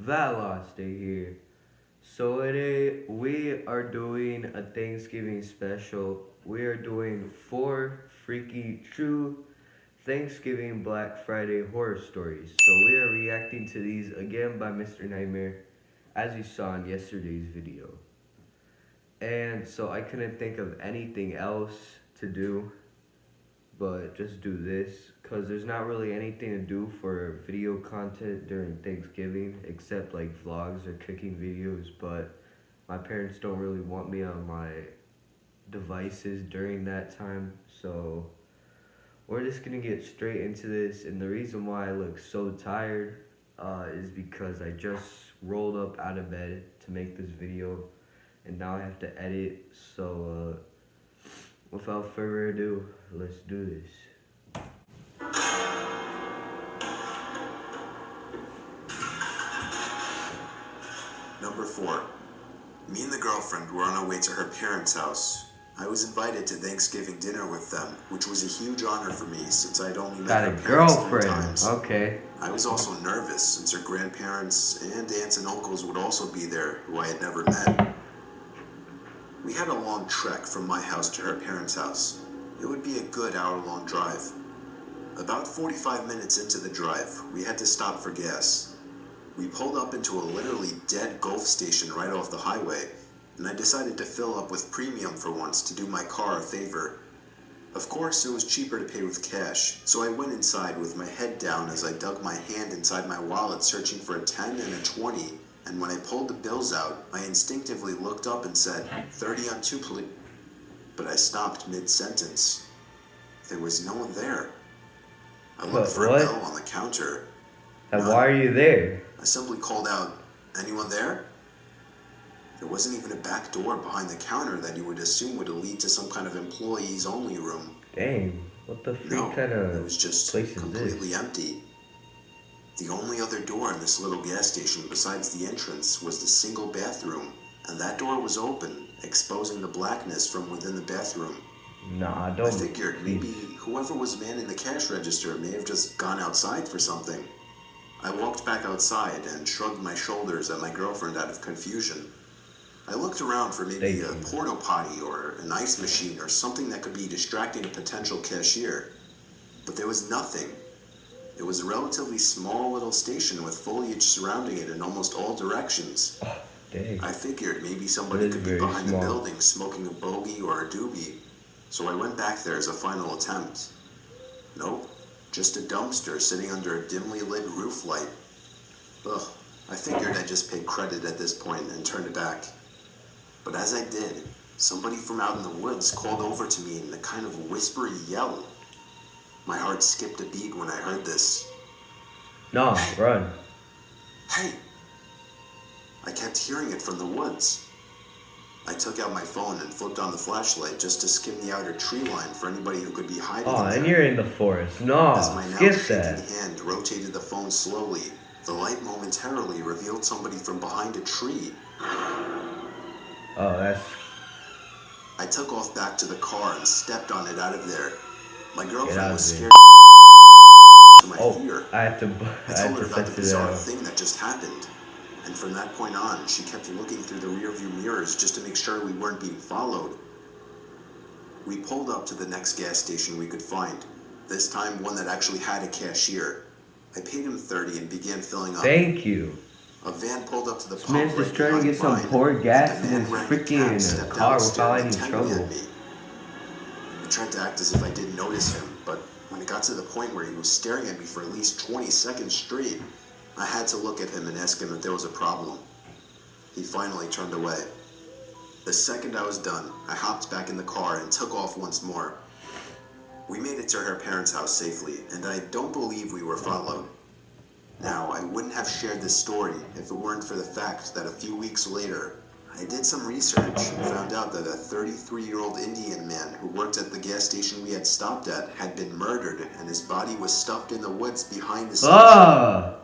Valasta here. So today we are doing a Thanksgiving special. We are doing 4 freaky true Thanksgiving Black Friday horror stories. So we are reacting to these again by Mr. Nightmare, as you saw in yesterday's video. And so I couldn't think of anything else to do but just do this because there's not really anything to do for video content during Thanksgiving except like vlogs or cooking videos. But my parents don't really want me on my devices during that time, so we're just gonna get straight into this. And the reason why I look so tired is because I just rolled up out of bed to make this video and now I have to edit. So without further ado, let's do this. Number 4. Me and the girlfriend were on our way to her parents' house. I was invited to Thanksgiving dinner with them, which was a huge honor for me since I'd only met Got her a parents 3 girlfriend. times. Okay. I was also nervous since her grandparents and aunts and uncles would also be there who I had never met. We had a long trek from my house to her parents' house. It would be a good hour-long drive. About 45 minutes into the drive, we had to stop for gas. We pulled up into a literally dead Gulf station right off the highway, and I decided to fill up with premium for once to do my car a favor. Of course, it was cheaper to pay with cash, so I went inside with my head down as I dug my hand inside my wallet searching for a 10 and a 20, and when I pulled the bills out, I instinctively looked up and said, 30 on 2 please. But I stopped mid-sentence. There was no one there. I looked for a bell on the counter. And why are you there? I simply called out, anyone there? There wasn't even a back door behind the counter that you would assume would lead to some kind of employees only room. Dang, what the freak No, kind of it was just place is completely this? empty. The only other door in this little gas station besides the entrance was the single bathroom, and that door was open, exposing the blackness from within the bathroom. Nah, don't. I figured maybe whoever was manning the cash register may have just gone outside for something. I walked back outside and shrugged my shoulders at my girlfriend out of confusion. I looked around for maybe a porta potty or an ice machine or something that could be distracting a potential cashier. But there was nothing. It was a relatively small little station with foliage surrounding it in almost all directions. Oh, dang. I figured maybe somebody could be behind the building smoking a bogey or a doobie. So I went back there as a final attempt. Nope. Just a dumpster sitting under a dimly lit roof light. Ugh, I figured I'd just pay credit at this point and turned it back. But as I did, somebody from out in the woods called over to me in a kind of whispery yell. My heart skipped a beat when I heard this. No, Hey. run. Hey! I kept hearing it from the woods. I took out my phone and flipped on the flashlight just to skim the outer tree line for anybody who could be hiding in Oh, there. and you're in the forest. No, As my now skip shaking that. hand rotated the phone slowly, the light momentarily revealed somebody from behind a tree. Oh, that's... I took off back to the car and stepped on it out of there. My girlfriend was scared to my fear. I had to I told her about the censor bizarre that. thing that just happened. And from that point on, she kept looking through the rearview mirrors just to make sure we weren't being followed. We pulled up to the next gas station we could find. This time, one that actually had a cashier. I paid him 30 and began filling up. Thank you. A van pulled up to the This pump man's just right trying to behind get some mine, poured gas and in the his man wearing the cap freaking stepped out car and without stared any intently trouble. at me. I tried to act as if I didn't notice him, but when it got to the point where he was staring at me for at least 20 seconds straight, I had to look at him and ask him if there was a problem. He finally turned away. The second I was done, I hopped back in the car and took off once more. We made it to her parents' house safely, and I don't believe we were followed. Now, I wouldn't have shared this story if it weren't for the fact that a few weeks later, I did some research and found out that a 33-year-old Indian man who worked at the gas station we had stopped at had been murdered and his body was stuffed in the woods behind the station. Ah!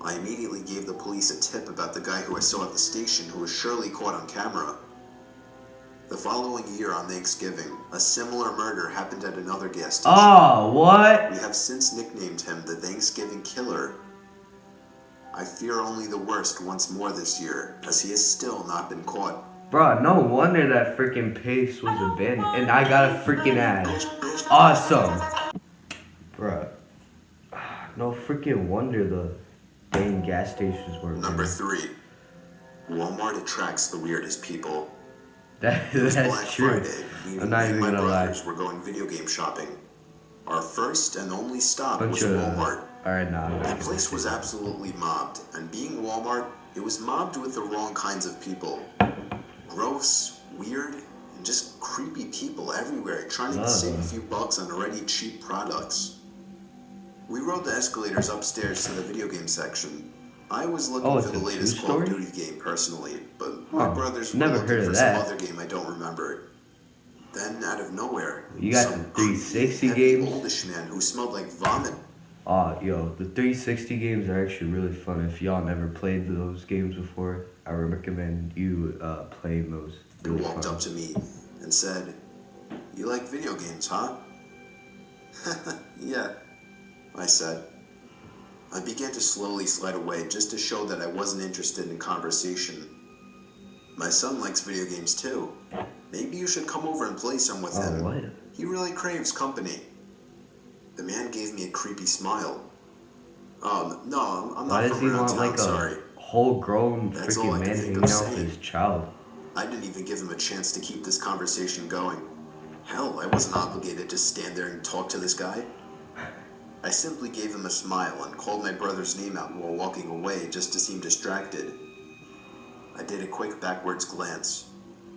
I immediately gave the police a tip about the guy who I saw at the station who was surely caught on camera. The following year on Thanksgiving, a similar murder happened at another gas station. Oh, what? We have since nicknamed him the Thanksgiving Killer. I fear only the worst once more this year, as he has still not been caught. Bro, no wonder that freaking pace was abandoned. And I got a freaking ad. Awesome. Bro. No freaking wonder the dang gas stations weren't Number running. 3. Walmart attracts the weirdest people. That's It was Black true. Friday. Me I'm not and even my gonna lie. brothers were going video game shopping. Our first and only stop Bunch was of. Walmart. Alright, nah. I'm The not place gonna was say that. absolutely mobbed, and being Walmart, it was mobbed with the wrong kinds of people. Gross, weird, and just creepy people everywhere trying to save a few bucks on already cheap products. We rode the escalators upstairs to the video game section. I was looking Oh, it's for the a latest Call of two-story? Duty game personally, but my Huh. brothers were Never looking heard of for that. some other game I don't remember. Then, out of nowhere, You got some the 360 creepy, heavy, games? oldish man who smelled like vomit. Yo, the 360 games are actually really fun. If y'all never played those games before, I would recommend you playing those. He Really walked fun. up to me and said, "You like video games, huh?" "Yeah," I said. I began to slowly slide away just to show that I wasn't interested in conversation. "My son likes video games too. Maybe you should come over and play some with Oh, him. what? He really craves company." The man gave me a creepy smile. No, I'm Why not does from he around want town, like sorry. a whole grown That's all I freaking can man think hanging of out with saying. his child? I didn't even give him a chance to keep this conversation going. Hell, I wasn't obligated to stand there and talk to this guy. I simply gave him a smile and called my brother's name out while walking away just to seem distracted. I did a quick backwards glance.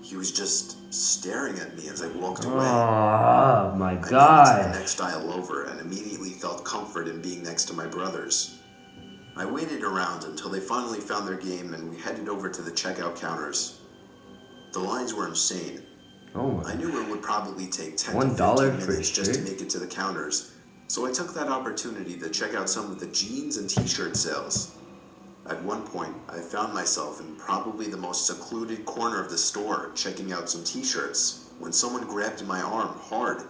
He was just staring at me as I walked away. Oh my I moved to the god. next aisle over and immediately felt comfort in being next to my brothers. I waited around until they finally found their game and we headed over to the checkout counters. The lines were insane. Oh I my. knew it would probably take 10 to $1 15 for minutes just to shirt? make it to the counters, so I took that opportunity to check out some of the jeans and t-shirt sales. At one point, I found myself in probably the most secluded corner of the store checking out some t-shirts when someone grabbed my arm hard.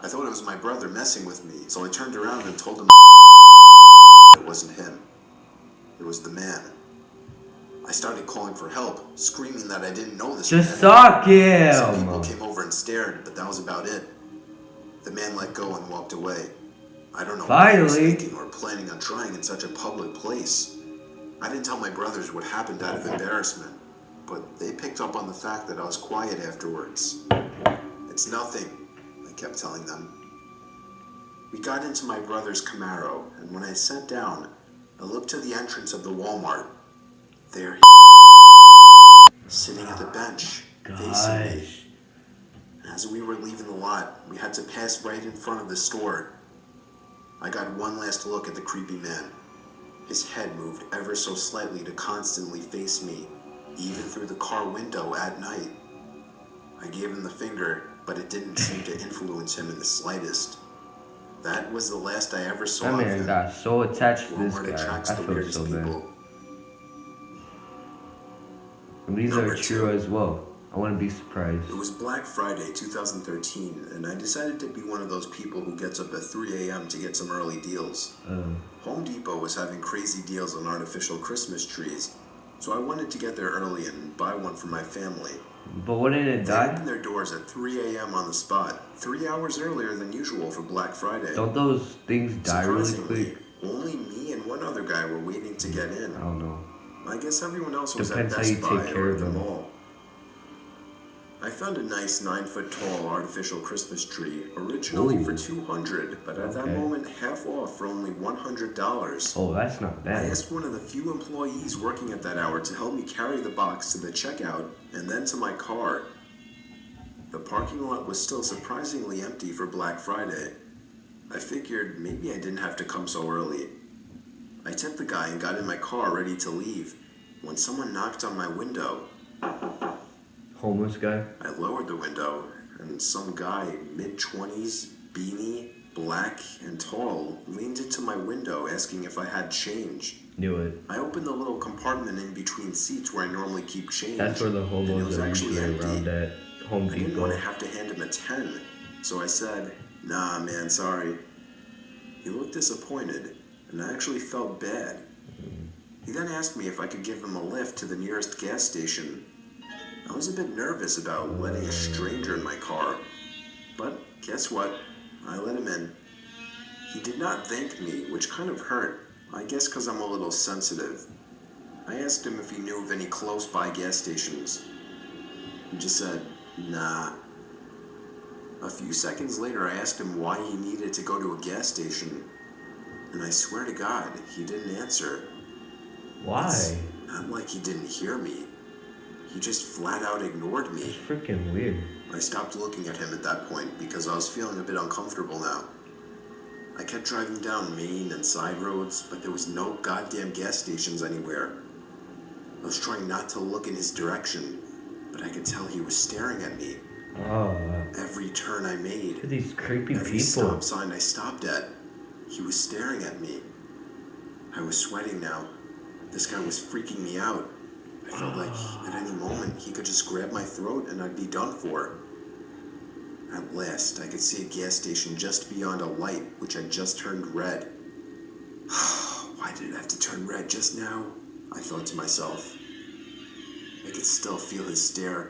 I thought it was my brother messing with me, so I turned around and told him it wasn't him. It was the man. I started calling for help, screaming that I didn't know this Just man. suck Some people him. came over and stared, but that was about it. The man let go and walked away. I don't know what he was Finally. thinking or planning on trying in such a public place. I didn't tell my brothers what happened out of embarrassment, but they picked up on the fact that I was quiet afterwards. "It's nothing," I kept telling them. We got into my brother's Camaro, and when I sat down, I looked to the entrance of the Walmart. There sitting at the bench, facing me. Gosh. As we were leaving the lot, we had to pass right in front of the store. I got one last look at the creepy man. His head moved ever so slightly to constantly face me, even through the car window at night. I gave him the finger, but it didn't seem to influence him in the slightest. That was the last I ever saw That of man him. got so attached to this Walmart guy. attracts I the feel weirdest so bad. people. And these Number are true 2. as well. I wouldn't be surprised. It was Black Friday 2013, and I decided to be one of those people who gets up at 3 a.m. to get some early deals. Home Depot was having crazy deals on artificial Christmas trees, so I wanted to get there early and buy one for my family. But wouldn't it They die? opened their doors at 3 a.m. on the spot, 3 hours earlier than usual for Black Friday. Don't those things die really Surprisingly, quick? only me and one other guy were waiting to get in. I don't know. I guess everyone else was Depends at how Best you Buy take care or of the them. mall. I found a nice 9-foot-tall artificial Christmas tree, originally Ooh. for $200, but at that Okay. moment half off for only $100. Oh, that's not I bad. asked one of the few employees working at that hour to help me carry the box to the checkout and then to my car. The parking lot was still surprisingly empty for Black Friday. I figured maybe I didn't have to come so early. I tipped the guy and got in my car ready to leave when someone knocked on my window. Homeless guy? I lowered the window, and some guy, mid-20s, beanie, black, and tall, leaned into my window asking if I had change. Knew it. I opened the little compartment in between seats where I normally keep change. That's where the and it homos was are actually usually empty. around at Home I didn't want to Depot. have to hand him a 10, so I said, "Nah, man, sorry." He looked disappointed, and I actually felt bad. He then asked me if I could give him a lift to the nearest gas station. I was a bit nervous about letting a stranger in my car, but guess what? I let him in. He did not thank me, which kind of hurt, I guess because I'm a little sensitive. I asked him if he knew of any close-by gas stations. He just said, nah. A few seconds later, I asked him why he needed to go to a gas station, and I swear to God, he didn't answer. Why? It's not like he didn't hear me. He just flat out ignored me. It's freaking weird. I stopped looking at him at that point because I was feeling a bit uncomfortable now. I kept driving down main and side roads, but there was no goddamn gas stations anywhere. I was trying not to look in his direction, but I could tell he was staring at me. Oh, Every turn I made, look at these creepy every people. stop sign I stopped at, he was staring at me. I was sweating now. This guy was freaking me out. I felt like at any moment he could just grab my throat and I'd be done for. At last, I could see a gas station just beyond a light which had just turned red. Why did it have to turn red just now? I thought to myself. I could still feel his stare,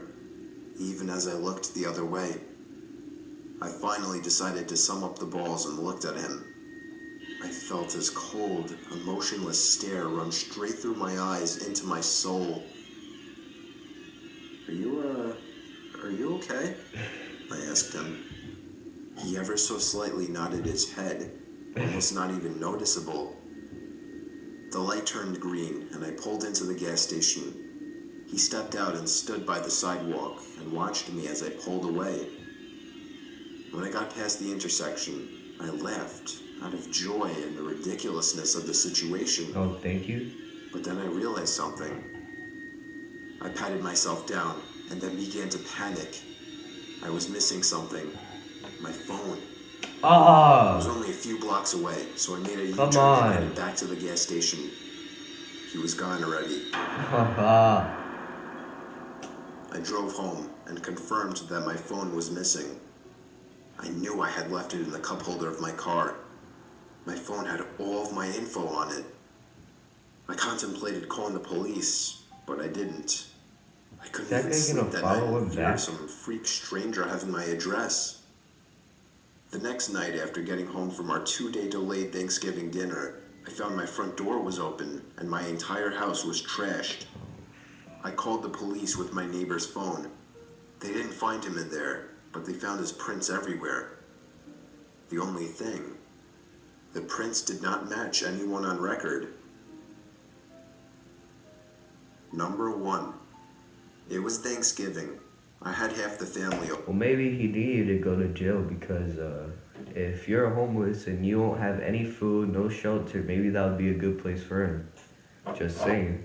even as I looked the other way. I finally decided to sum up the balls and looked at him. I felt his cold, emotionless stare run straight through my eyes into my soul. Are you okay? I asked him. He ever so slightly nodded his head, almost not even noticeable. The light turned green, and I pulled into the gas station. He stepped out and stood by the sidewalk and watched me as I pulled away. When I got past the intersection, I laughed out of joy and the ridiculousness of the situation. Oh, thank you. But then I realized something. I patted myself down and then began to panic. I was missing something. My phone. It was only a few blocks away, so I made a U-turn and headed back to the gas station. He was gone already. I drove home and confirmed that my phone was missing. I knew I had left it in the cup holder of my car. My phone had all of my info on it. I contemplated calling the police, but I didn't. I couldn't even sleep that night in fear of some freak stranger having my address. The next night, after getting home from our 2-day delayed Thanksgiving dinner, I found my front door was open and my entire house was trashed. I called the police with my neighbor's phone. They didn't find him in there, but they found his prints everywhere. The only thing, the prints did not match anyone on record. Number 1. It was Thanksgiving. I had half the family. Well, maybe he needed to go to jail because if you're homeless and you don't have any food, no shelter, maybe that would be a good place for him. Just saying.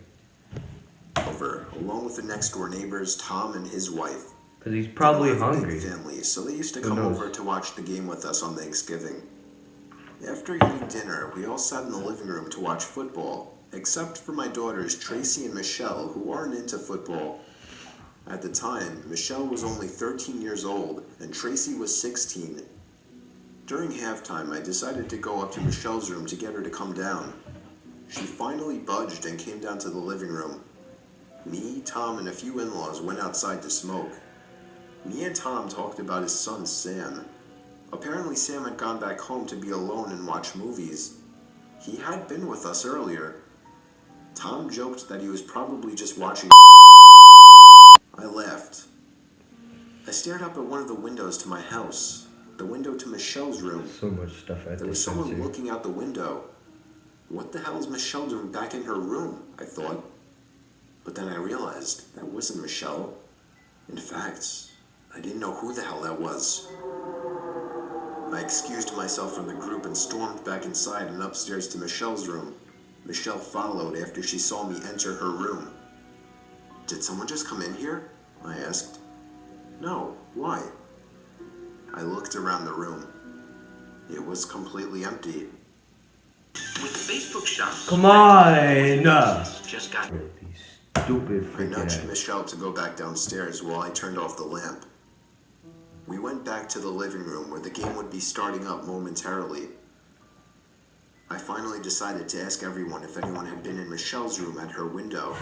Over, along with the next door neighbors, Tom and his wife. Because he's probably They were a hungry. big family, so they used to come over to watch the game with us on Thanksgiving. After eating dinner, we all sat in the living room to watch football, except for my daughters Tracy and Michelle, who aren't into football. At the time, Michelle was only 13 years old, and Tracy was 16. During halftime, I decided to go up to Michelle's room to get her to come down. She finally budged and came down to the living room. Me, Tom, and a few in-laws went outside to smoke. Me and Tom talked about his son, Sam. Apparently, Sam had gone back home to be alone and watch movies. He had been with us earlier. Tom joked that he was probably just watching. I laughed. I stared up at one of the windows to my house, the window to Michelle's room. So much stuff at There was someone looking out the window. What the hell is Michelle doing back in her room? I thought. But then I realized that wasn't Michelle. In fact, I didn't know who the hell that was. I excused myself from the group and stormed back inside and upstairs to Michelle's room. Michelle followed after she saw me enter her room. Did someone just come in here? I asked. No, why? I looked around the room. It was completely empty. With the Facebook shop. Come on! Just got. These stupid I freaking nudged ass. Michelle to go back downstairs while I turned off the lamp. We went back to the living room where the game would be starting up momentarily. I finally decided to ask everyone if anyone had been in Michelle's room at her window.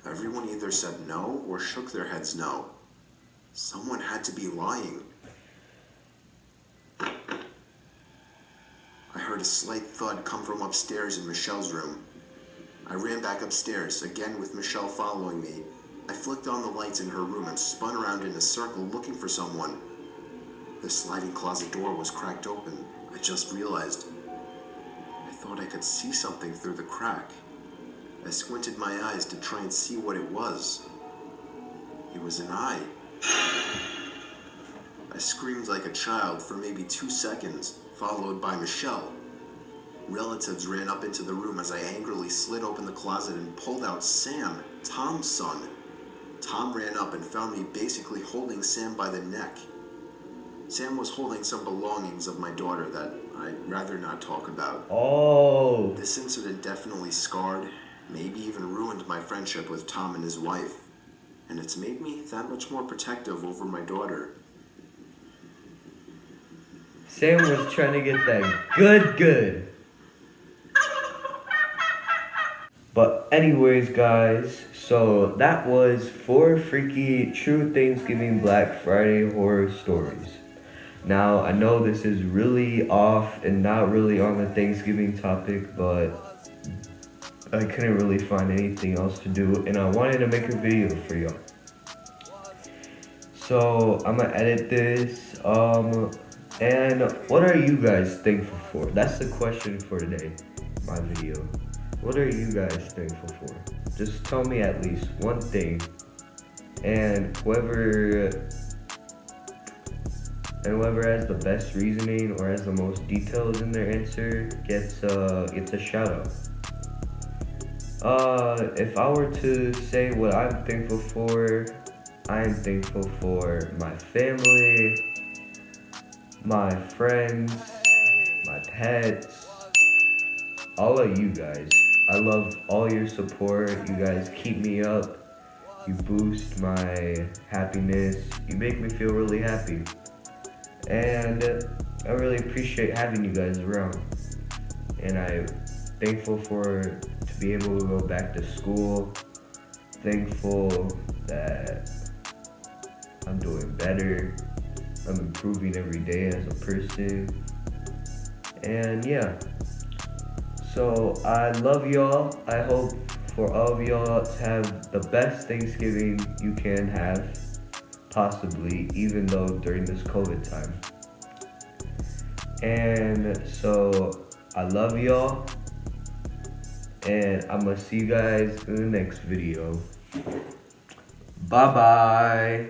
Everyone either said no or shook their heads no. Someone had to be lying. I heard a slight thud come from upstairs in Michelle's room. I ran back upstairs, again with Michelle following me. I flicked on the lights in her room and spun around in a circle looking for someone. The sliding closet door was cracked open. I just realized. I thought I could see something through the crack. I squinted my eyes to try and see what it was. It was an eye. I screamed like a child for maybe 2 seconds, followed by Michelle. Relatives ran up into the room as I angrily slid open the closet and pulled out Sam, Tom's son. Tom ran up and found me basically holding Sam by the neck. Sam was holding some belongings of my daughter that I'd rather not talk about. Oh. This incident definitely scarred, maybe even ruined my friendship with Tom and his wife. And it's made me that much more protective over my daughter. Sam was trying to get that good. But anyways, guys, so that was 4 freaky true Thanksgiving Black Friday horror stories. Now, I know this is really off and not really on the Thanksgiving topic, but I couldn't really find anything else to do, and I wanted to make a video for y'all. So, I'm gonna edit this, and what are you guys thankful for? That's the question for today, my video. What are you guys thankful for? Just tell me at least one thing, and whoever has the best reasoning or has the most details in their answer gets a shout out. If I were to say what I'm thankful for, I am thankful for my family, my friends, my pets, all of you guys. I love all your support. You guys keep me up. You boost my happiness. You make me feel really happy. And I really appreciate having you guys around. And I'm thankful to be able to go back to school. Thankful that I'm doing better. I'm improving every day as a person. And yeah. So I love y'all. I hope for all of y'all to have the best Thanksgiving you can have, possibly, even though during this COVID time. And so I love y'all, and I'm gonna see you guys in the next video. Bye bye.